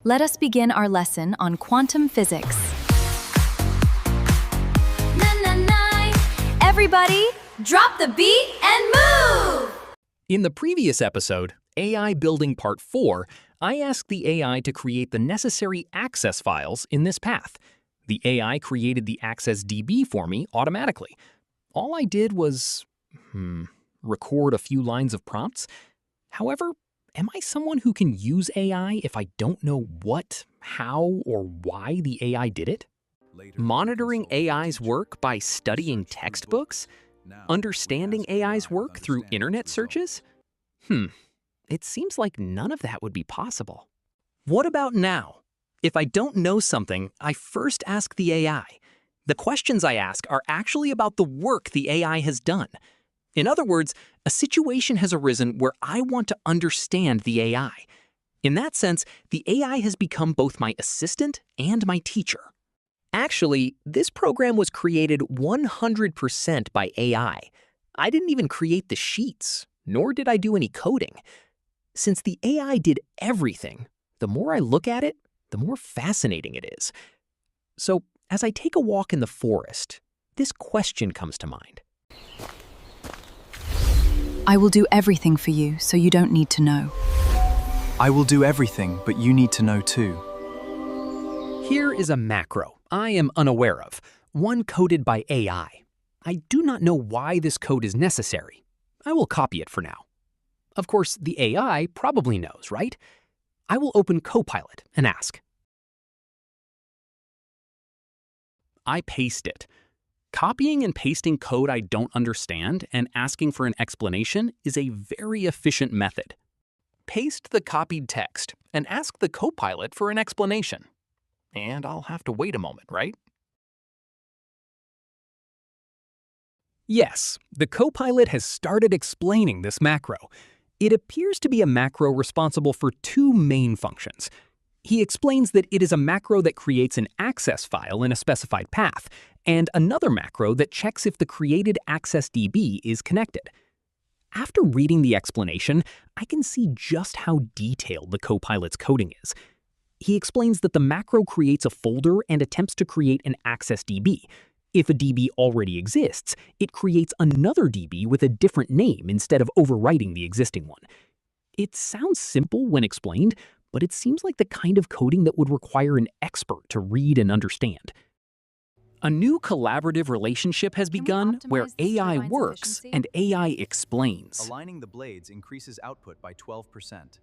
Let us begin our lesson on quantum physics. Everybody, drop the beat and move! In the previous episode, AI Building Part 4, I asked the AI to create the necessary access files in this path. The AI created the access DB for me automatically. All I did was, record a few lines of prompts. However, am I someone who can use AI if I don't know what, how, or why the AI did it? Monitoring AI's work by studying textbooks? Understanding AI's work through internet searches? It seems like none of that would be possible. What about now? If I don't know something, I first ask the AI. The questions I ask are actually about the work the AI has done. In other words, a situation has arisen where I want to understand the AI. In that sense, the AI has become both my assistant and my teacher. Actually, this program was created 100% by AI. I didn't even create the sheets, nor did I do any coding. Since the AI did everything, the more I look at it, the more fascinating it is. So, as I take a walk in the forest, this question comes to mind. I will do everything for you, so you don't need to know. I will do everything, but you need to know too. Here is a macro I am unaware of, one coded by AI. I do not know why this code is necessary. I will copy it for now. Of course, the AI probably knows, right? I will open Copilot and ask. I paste it. Copying and pasting code I don't understand and asking for an explanation is a very efficient method. Paste the copied text and ask the Copilot for an explanation. And I'll have to wait a moment, right? Yes, the Copilot has started explaining this macro. It appears to be a macro responsible for two main functions. He explains that it is a macro that creates an access file in a specified path, and another macro that checks if the created access DB is connected. After reading the explanation, I can see just how detailed the Copilot's coding is. He explains that the macro creates a folder and attempts to create an access DB. If a DB already exists, it creates another DB with a different name instead of overwriting the existing one. It sounds simple when explained, but it seems like the kind of coding that would require an expert to read and understand. A new collaborative relationship has begun where AI works and AI explains. Aligning the blades increases output by 12%.